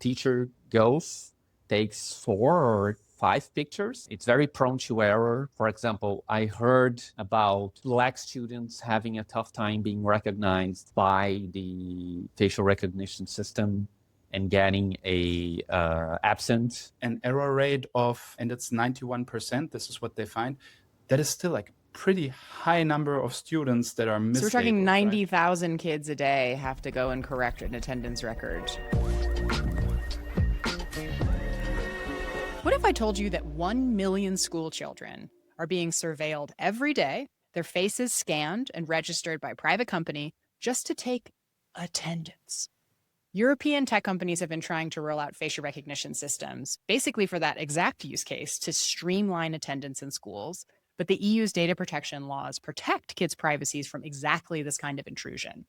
teacher goes, takes 4 or 5 pictures. It's very prone to error. For example, I heard about Black students having a tough time being recognized by the facial recognition system and getting a absent. An error rate of, and it's 91%, this is what they find, that is still like a pretty high number of students that are mislabeled. So we're talking 90,000 kids a day have to go and correct an attendance record. What if I told you that 1 million school children are being surveilled every day, their faces scanned and registered by a private company just to take attendance? European tech companies have been trying to roll out facial recognition systems, basically for that exact use case, to streamline attendance in schools. But the EU's data protection laws protect kids' privacies from exactly this kind of intrusion.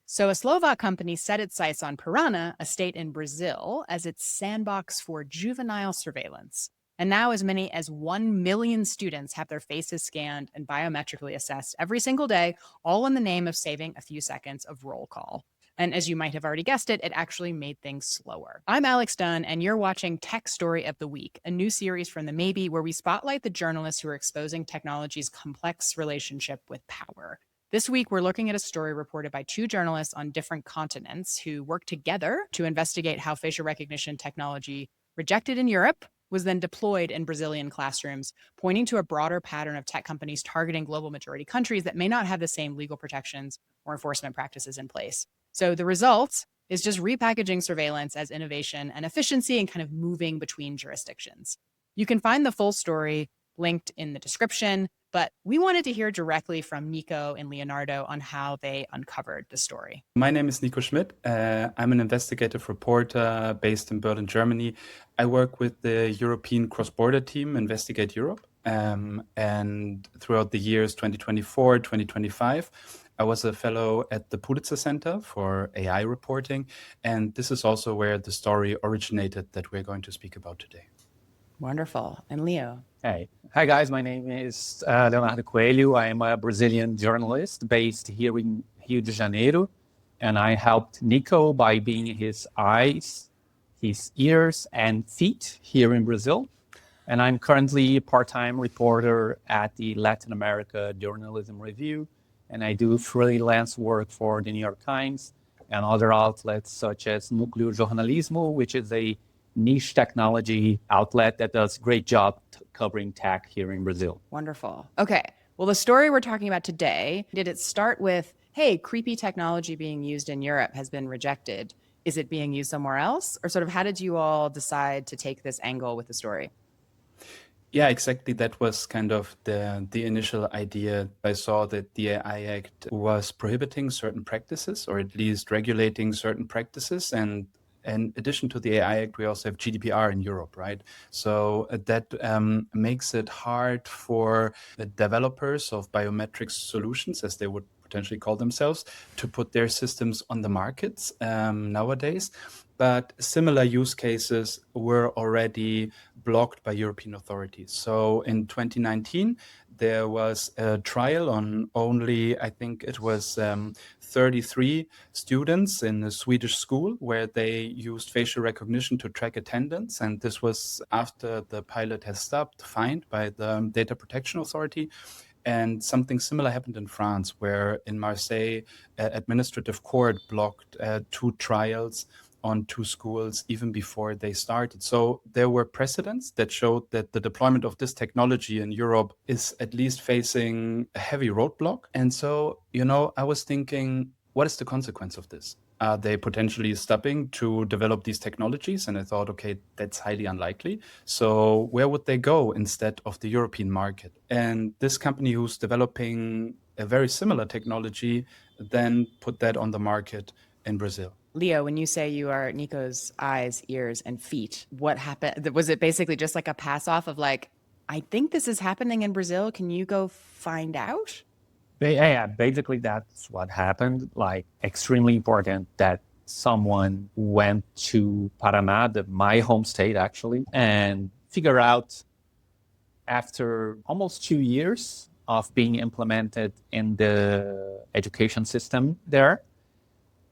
So a Slovak company set its sights on Paraná, a state in Brazil, as its sandbox for juvenile surveillance. And now as many as 1 million students have their faces scanned and biometrically assessed every single day, all in the name of saving a few seconds of roll call. And as you might have already guessed it actually made things slower. I'm Alix Dunn, and you're watching Tech Story of the Week, a new series from the Maybe where we spotlight the journalists who are exposing technology's complex relationship with power. This week, we're looking at a story reported by 2 journalists on different continents who worked together to investigate how facial recognition technology rejected in Europe was then deployed in Brazilian classrooms, pointing to a broader pattern of tech companies targeting global majority countries that may not have the same legal protections or enforcement practices in place. So the result is just repackaging surveillance as innovation and efficiency and kind of moving between jurisdictions. You can find the full story linked in the description, but we wanted to hear directly from Nico and Leonardo on how they uncovered the story. My name is Nico Schmidt. I'm an investigative reporter based in Berlin, Germany. I work with the European cross-border team, Investigate Europe. And throughout the years 2024, 2025, I was a fellow at the Pulitzer Center for AI reporting. And this is also where the story originated that we're going to speak about today. Wonderful. And Leo? Hey. Hi, guys. My name is Leonardo Coelho. I am a Brazilian journalist based here in Rio de Janeiro. And I helped Nico by being his eyes, his ears, and feet here in Brazil. And I'm currently a part-time reporter at the Latin America Journalism Review. And I do freelance work for the New York Times and other outlets such as Núcleo Jornalismo, which is a niche technology outlet that does a great job covering tech here in Brazil. Wonderful. Okay. Well, the story we're talking about today, did it start with, hey, creepy technology being used in Europe has been rejected. Is it being used somewhere else? Or sort of how did you all decide to take this angle with the story? Yeah, exactly. That was kind of the initial idea. I saw that the AI Act was prohibiting certain practices, or at least regulating certain practices. And in addition to the AI Act, we also have GDPR in Europe, right? So that makes it hard for the developers of biometric solutions, as they would potentially call themselves, to put their systems on the markets nowadays. But similar use cases were already blocked by European authorities. So in 2019, there was a trial on only, I think it was 33 students in a Swedish school where they used facial recognition to track attendance. And this was after the pilot has stopped, fined by the Data Protection Authority. And something similar happened in France, where in Marseille, administrative court blocked 2 trials on 2 schools even before they started. So there were precedents that showed that the deployment of this technology in Europe is at least facing a heavy roadblock. And so, I was thinking, what is the consequence of this? Are they potentially stopping to develop these technologies? And I thought, okay, that's highly unlikely. So where would they go instead of the European market? And this company who's developing a very similar technology then put that on the market in Brazil. Leo, when you say you are Nico's eyes, ears, and feet, what happened? Was it basically just like a pass off of like, I think this is happening in Brazil. Can you go find out? Yeah, basically that's what happened. Like, extremely important that someone went to Paraná, my home state actually, and figure out after almost 2 years of being implemented in the education system there,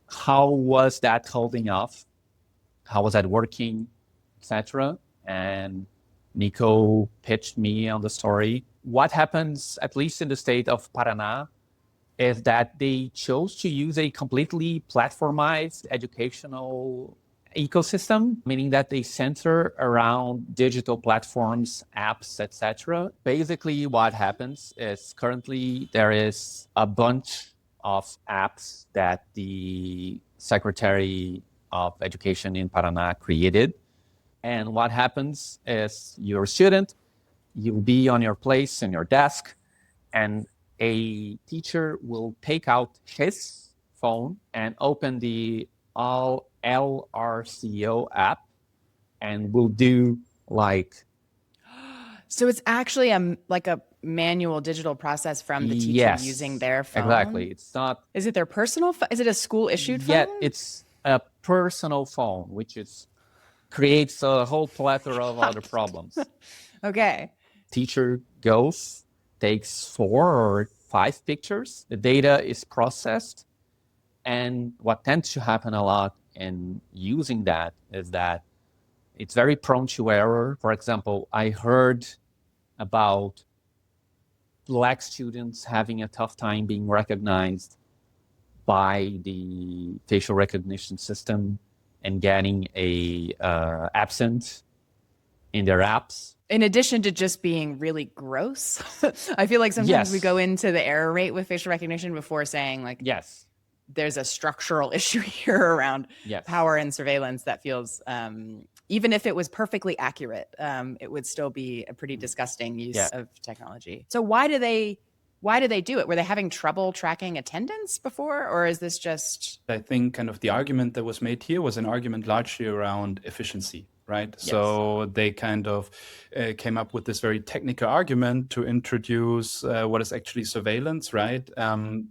how was that holding off how was that working, etc. And Nico pitched me on the story. What happens, at least in the state of Paraná, is that they chose to use a completely platformized educational ecosystem, meaning that they center around digital platforms, apps, etc. Basically, what happens is currently there is a bunch of apps that the Secretary of Education in Paraná created. And what happens is you're a student, you'll be on your place in your desk, and a teacher will take out his phone and open the All LRCO app and will do like. So it's actually like a manual digital process from the teacher Yes, using their phone? Exactly. It's not. Is it their personal phone? Is it a school issued phone? Yeah, it's a personal phone, which creates a whole plethora of other problems. Okay. Teacher goes, takes 4 or 5 pictures. The data is processed. And what tends to happen a lot in using that is that it's very prone to error. For example, I heard about Black students having a tough time being recognized by the facial recognition system and getting a absent in their apps. In addition to just being really gross, I feel like sometimes we go into the error rate with facial recognition before saying like, yes, there's a structural issue here around power and surveillance that feels, even if it was perfectly accurate, it would still be a pretty disgusting use of technology. So why do they do it? Were they having trouble tracking attendance before, or is this just? I think kind of the argument that was made here was an argument largely around efficiency. Right. Yes. So they kind of came up with this very technical argument to introduce what is actually surveillance. Right.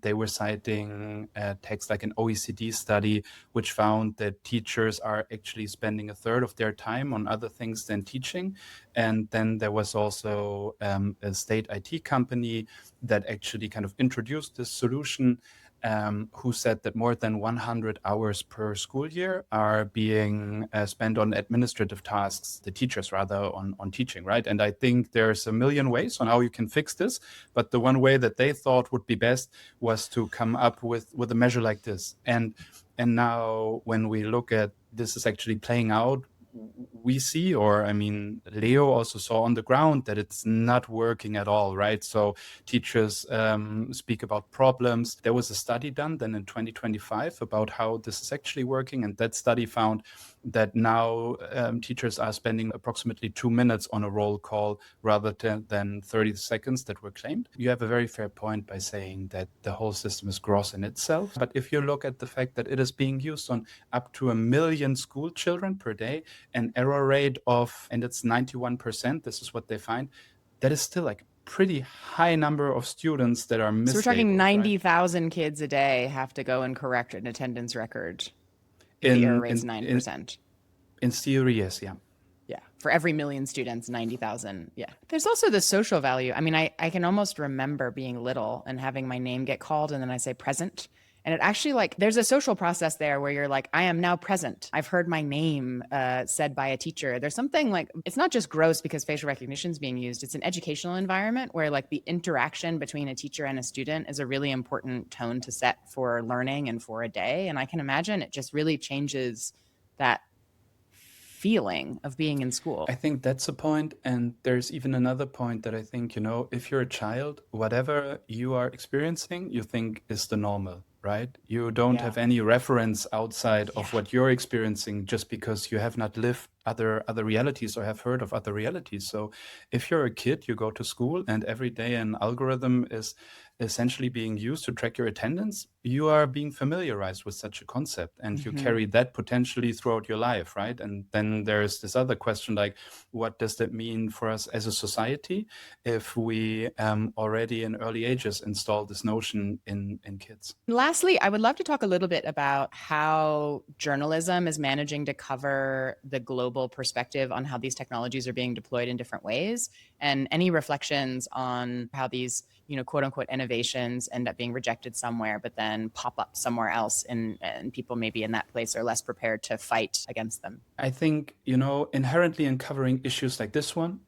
They were citing texts like an OECD study, which found that teachers are actually spending 1/3 of their time on other things than teaching. And then there was also a state IT company that actually kind of introduced this solution. Who said that more than 100 hours per school year are being spent on administrative tasks, the teachers rather, on teaching, right? And I think there's a million ways on how you can fix this, but the one way that they thought would be best was to come up with a measure like this. And now when we look at this is actually playing out, we see, or I mean, Leo also saw on the ground that it's not working at all, right? So teachers speak about problems. There was a study done then in 2025 about how this is actually working. And that study found that now teachers are spending approximately 2 minutes on a roll call rather than 30 seconds that were claimed. You have a very fair point by saying that the whole system is gross in itself. But if you look at the fact that it is being used on up to 1 million school children per day, an error rate of, and it's 91%, this is what they find, that is still like a pretty high number of students that are mislabeled. So we're talking 90,000 kids a day have to go and correct an attendance record. The error rate is 9%. In theory, yes, yeah. Yeah, for every 1 million students, 90,000. Yeah. There's also the social value. I mean, I can almost remember being little and having my name get called and then I say present. And it actually like, there's a social process there where you're like, I am now present. I've heard my name said by a teacher. There's something like, it's not just gross because facial recognition is being used. It's an educational environment where like the interaction between a teacher and a student is a really important tone to set for learning and for a day. And I can imagine it just really changes that feeling of being in school. I think that's a point. And there's even another point that I think, if you're a child, whatever you are experiencing, you think is the normal. Right? You don't have any reference outside of what you're experiencing just because you have not lived other realities or have heard of other realities. So if you're a kid, you go to school and every day an algorithm is essentially being used to track your attendance, you are being familiarized with such a concept and you carry that potentially throughout your life, right? And then there's this other question like, what does that mean for us as a society if we already in early ages install this notion in kids? Lastly, I would love to talk a little bit about how journalism is managing to cover the global perspective on how these technologies are being deployed in different ways, and any reflections on how these, quote unquote, innovations end up being rejected somewhere, but then pop up somewhere else, and people maybe in that place are less prepared to fight against them? I think, inherently in covering issues like this one,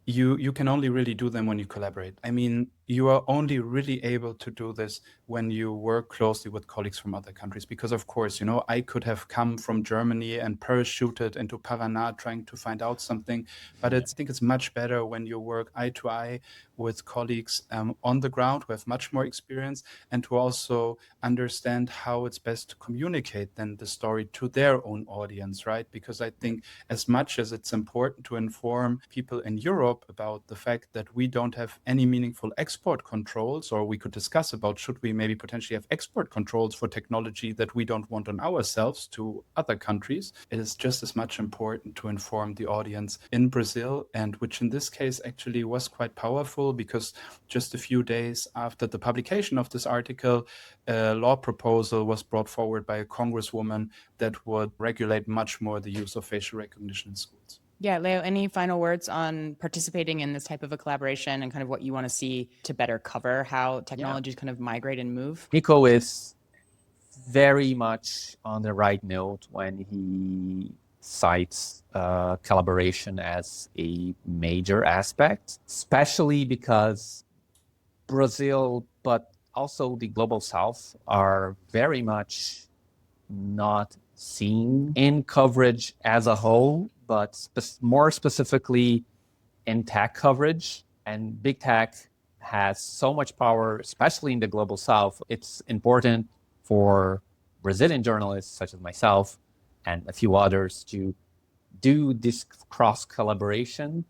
you can only really do them when you collaborate. I mean, you are only really able to do this when you work closely with colleagues from other countries. Because of course, I could have come from Germany and parachuted into Paraná trying to find out something. But I think it's much better when you work eye to eye with colleagues on the ground who have much more experience and who also understand how it's best to communicate then the story to their own audience, right? Because I think as much as it's important to inform people in Europe about the fact that we don't have any meaningful export controls, or we could discuss about should we maybe potentially have export controls for technology that we don't want on ourselves to other countries, it is just as much important to inform the audience in Brazil, and which in this case actually was quite powerful because just a few days after the publication of this article, a law proposal was brought forward by a congresswoman that would regulate much more the use of facial recognition in schools. Yeah, Leo, any final words on participating in this type of a collaboration and kind of what you want to see to better cover how technologies kind of migrate and move? Nico is very much on the right note when he cites collaboration as a major aspect, especially because Brazil, but also the Global South, are very much not seen in coverage as a whole, but more specifically in tech coverage. And big tech has so much power, especially in the Global South. It's important for Brazilian journalists such as myself and a few others to do this cross collaboration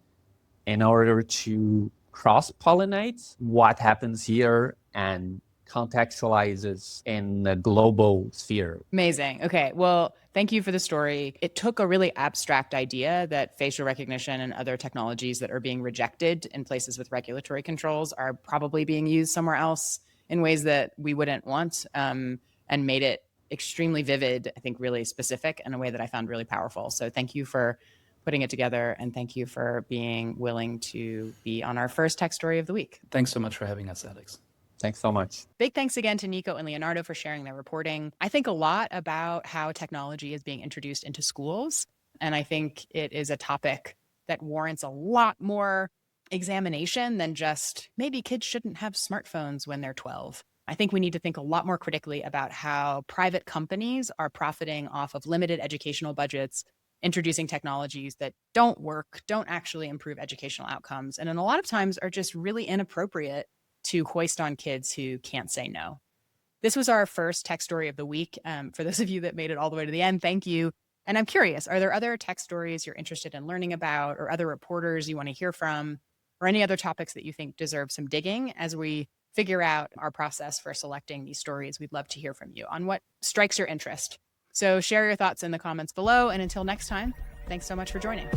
in order to cross-pollinate what happens here and contextualizes in the global sphere. Amazing. Okay. Well, thank you for the story. It took a really abstract idea that facial recognition and other technologies that are being rejected in places with regulatory controls are probably being used somewhere else in ways that we wouldn't want, and made it extremely vivid, I think really specific in a way that I found really powerful. So thank you for putting it together, and thank you for being willing to be on our first tech story of the week. Thanks so much for having us, Alix. Thanks so much. Big thanks again to Nico and Leonardo for sharing their reporting. I think a lot about how technology is being introduced into schools, and I think it is a topic that warrants a lot more examination than just maybe kids shouldn't have smartphones when they're 12. I think we need to think a lot more critically about how private companies are profiting off of limited educational budgets, introducing technologies that don't work, don't actually improve educational outcomes, and in a lot of times are just really inappropriate to hoist on kids who can't say no. This was our first tech story of the week. For those of you that made it all the way to the end, thank you. And I'm curious, are there other tech stories you're interested in learning about, or other reporters you want to hear from, or any other topics that you think deserve some digging as we figure out our process for selecting these stories? We'd love to hear from you on what strikes your interest. So share your thoughts in the comments below. And until next time, thanks so much for joining.